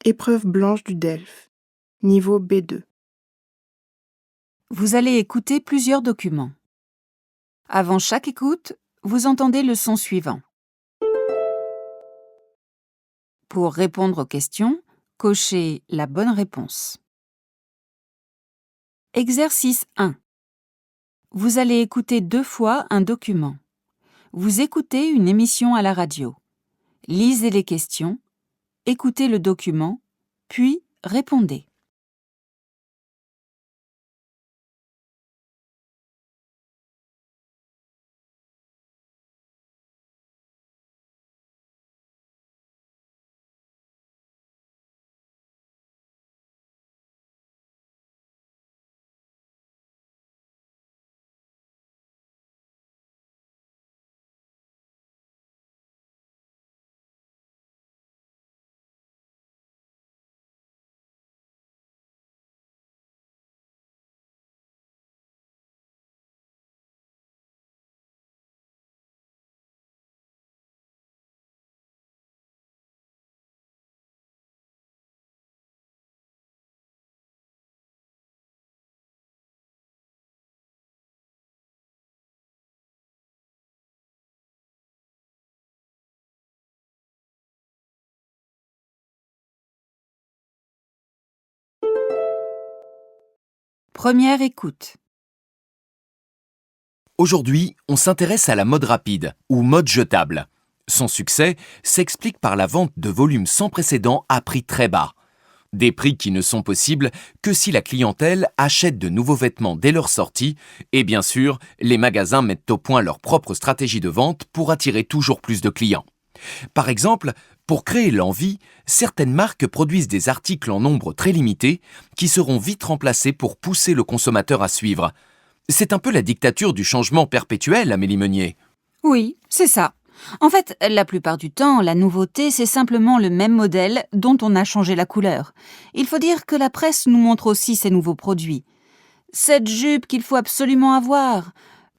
Épreuve blanche du DELF, niveau B2. Vous allez écouter plusieurs documents. Avant chaque écoute, vous entendez le son suivant. Pour répondre aux questions, cochez la bonne réponse. Exercice 1. Vous allez écouter 2 fois un document. Vous écoutez une émission à la radio. Lisez les questions, écoutez le document, puis répondez. Première écoute. Aujourd'hui, on s'intéresse à la mode rapide, ou mode jetable. Son succès s'explique par la vente de volumes sans précédent à prix très bas. Des prix qui ne sont possibles que si la clientèle achète de nouveaux vêtements dès leur sortie, et bien sûr, les magasins mettent au point leur propre stratégie de vente pour attirer toujours plus de clients. Par exemple, pour créer l'envie, certaines marques produisent des articles en nombre très limité qui seront vite remplacés pour pousser le consommateur à suivre. C'est un peu la dictature du changement perpétuel, Amélie Meunier. Oui, c'est ça. En fait, la plupart du temps, la nouveauté, c'est simplement le même modèle dont on a changé la couleur. Il faut dire que la presse nous montre aussi ces nouveaux produits. Cette jupe qu'il faut absolument avoir,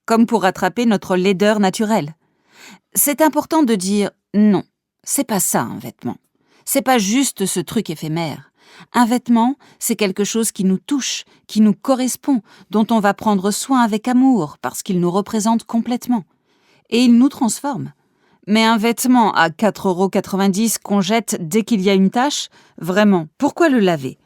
comme pour rattraper notre laideur naturelle. C'est important de dire non, c'est pas ça un vêtement. C'est pas juste ce truc éphémère. Un vêtement, c'est quelque chose qui nous touche, qui nous correspond, dont on va prendre soin avec amour parce qu'il nous représente complètement. Et il nous transforme. Mais un vêtement à 4,90 € qu'on jette dès qu'il y a une tache, vraiment, pourquoi le laver ?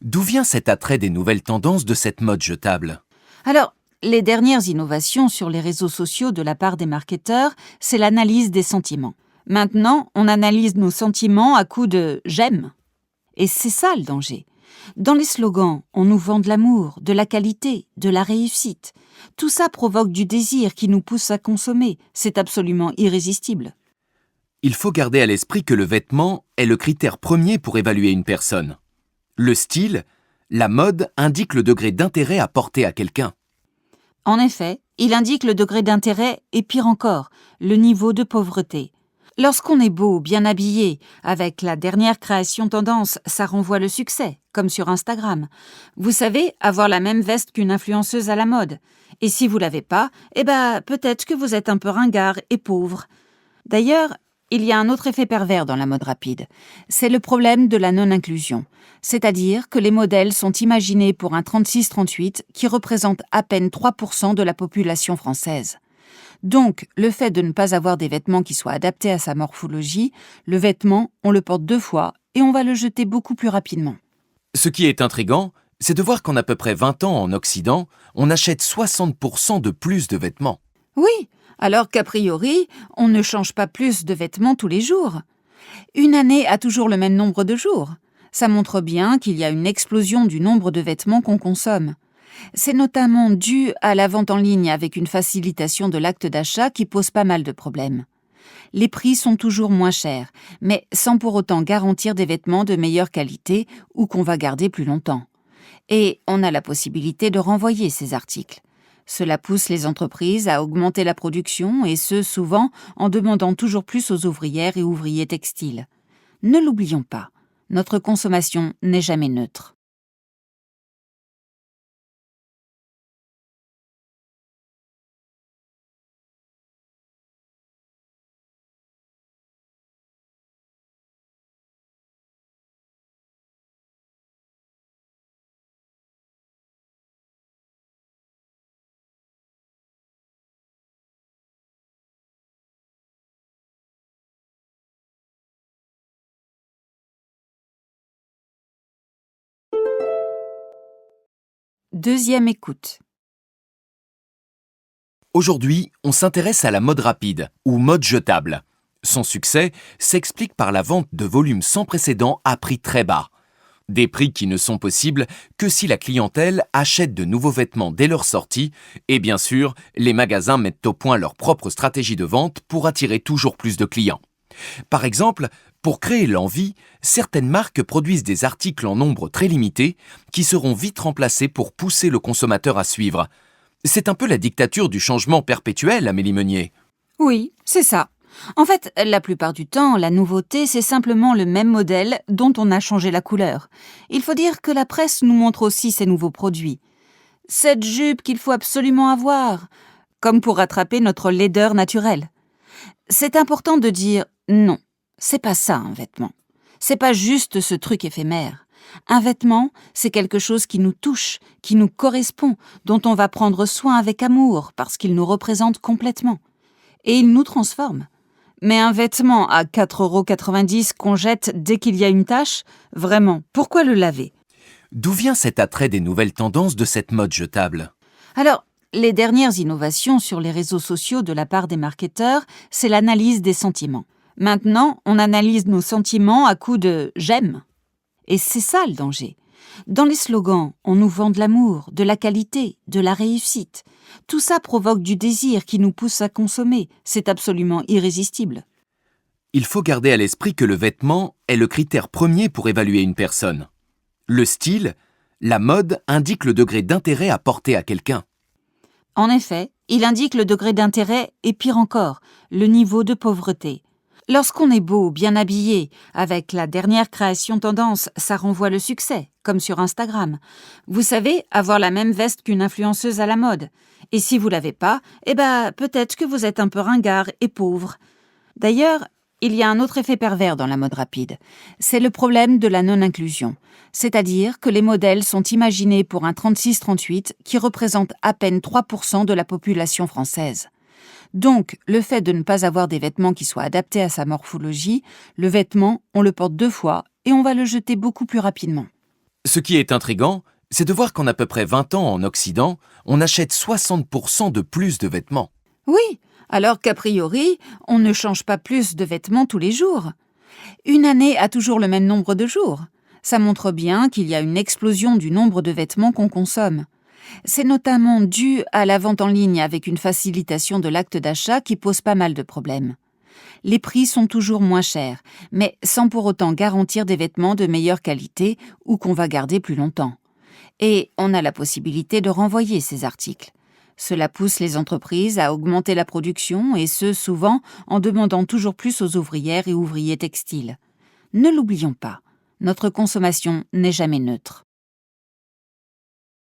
D'où vient cet attrait des nouvelles tendances de cette mode jetable ? Alors, les dernières innovations sur les réseaux sociaux de la part des marketeurs, c'est l'analyse des sentiments. Maintenant, on analyse nos sentiments à coups de « j'aime ». Et c'est ça le danger. Dans les slogans, on nous vend de l'amour, de la qualité, de la réussite. Tout ça provoque du désir qui nous pousse à consommer. C'est absolument irrésistible. Il faut garder à l'esprit que le vêtement est le critère premier pour évaluer une personne. Le style, la mode indique le degré d'intérêt à porter à quelqu'un. En effet, il indique le degré d'intérêt et pire encore, le niveau de pauvreté. Lorsqu'on est beau, bien habillé, avec la dernière création tendance, ça renvoie le succès, comme sur Instagram. Vous savez, avoir la même veste qu'une influenceuse à la mode. Et si vous l'avez pas, peut-être que vous êtes un peu ringard et pauvre. D'ailleurs, il y a un autre effet pervers dans la mode rapide. C'est le problème de la non-inclusion. C'est-à-dire que les modèles sont imaginés pour un 36-38 qui représente à peine 3% de la population française. Donc, le fait de ne pas avoir des vêtements qui soient adaptés à sa morphologie, le vêtement, on le porte 2 fois et on va le jeter beaucoup plus rapidement. Ce qui est intriguant, c'est de voir qu'en à peu près 20 ans en Occident, on achète 60% de plus de vêtements. Oui, alors qu'a priori, on ne change pas plus de vêtements tous les jours. Une année a toujours le même nombre de jours. Ça montre bien qu'il y a une explosion du nombre de vêtements qu'on consomme. C'est notamment dû à la vente en ligne avec une facilitation de l'acte d'achat qui pose pas mal de problèmes. Les prix sont toujours moins chers, mais sans pour autant garantir des vêtements de meilleure qualité ou qu'on va garder plus longtemps. Et on a la possibilité de renvoyer ces articles. Cela pousse les entreprises à augmenter la production et ce, souvent, en demandant toujours plus aux ouvrières et ouvriers textiles. Ne l'oublions pas, notre consommation n'est jamais neutre. Deuxième écoute. Aujourd'hui, on s'intéresse à la mode rapide, ou mode jetable. Son succès s'explique par la vente de volumes sans précédent à prix très bas. Des prix qui ne sont possibles que si la clientèle achète de nouveaux vêtements dès leur sortie et bien sûr, les magasins mettent au point leur propre stratégie de vente pour attirer toujours plus de clients. Par exemple, pour créer l'envie, certaines marques produisent des articles en nombre très limité qui seront vite remplacés pour pousser le consommateur à suivre. C'est un peu la dictature du changement perpétuel, Amélie Meunier. Oui, c'est ça. En fait, la plupart du temps, la nouveauté, c'est simplement le même modèle dont on a changé la couleur. Il faut dire que la presse nous montre aussi ces nouveaux produits. Cette jupe qu'il faut absolument avoir, comme pour rattraper notre laideur naturelle. C'est important de dire non, c'est pas ça un vêtement. C'est pas juste ce truc éphémère. Un vêtement, c'est quelque chose qui nous touche, qui nous correspond, dont on va prendre soin avec amour parce qu'il nous représente complètement. Et il nous transforme. Mais un vêtement à 4,90 € qu'on jette dès qu'il y a une tache, vraiment, pourquoi le laver? D'où vient cet attrait des nouvelles tendances de cette mode jetable? Alors, les dernières innovations sur les réseaux sociaux de la part des marketeurs, c'est l'analyse des sentiments. Maintenant, on analyse nos sentiments à coups de « j'aime ». Et c'est ça le danger. Dans les slogans, on nous vend de l'amour, de la qualité, de la réussite. Tout ça provoque du désir qui nous pousse à consommer. C'est absolument irrésistible. Il faut garder à l'esprit que le vêtement est le critère premier pour évaluer une personne. Le style, la mode indique le degré d'intérêt à porter à quelqu'un. En effet, il indique le degré d'intérêt et pire encore, le niveau de pauvreté. Lorsqu'on est beau, bien habillé, avec la dernière création tendance, ça renvoie le succès, comme sur Instagram. Vous savez, avoir la même veste qu'une influenceuse à la mode. Et si vous l'avez pas, peut-être que vous êtes un peu ringard et pauvre. D'ailleurs, il y a un autre effet pervers dans la mode rapide. C'est le problème de la non-inclusion. C'est-à-dire que les modèles sont imaginés pour un 36-38 qui représente à peine 3% de la population française. Donc, le fait de ne pas avoir des vêtements qui soient adaptés à sa morphologie, le vêtement, on le porte 2 fois et on va le jeter beaucoup plus rapidement. Ce qui est intriguant, c'est de voir qu'en à peu près 20 ans en Occident, on achète 60% de plus de vêtements. Oui, alors qu'a priori, on ne change pas plus de vêtements tous les jours. Une année a toujours le même nombre de jours. Ça montre bien qu'il y a une explosion du nombre de vêtements qu'on consomme. C'est notamment dû à la vente en ligne avec une facilitation de l'acte d'achat qui pose pas mal de problèmes. Les prix sont toujours moins chers, mais sans pour autant garantir des vêtements de meilleure qualité ou qu'on va garder plus longtemps. Et on a la possibilité de renvoyer ces articles. Cela pousse les entreprises à augmenter la production et ce, souvent, en demandant toujours plus aux ouvrières et ouvriers textiles. Ne l'oublions pas, notre consommation n'est jamais neutre.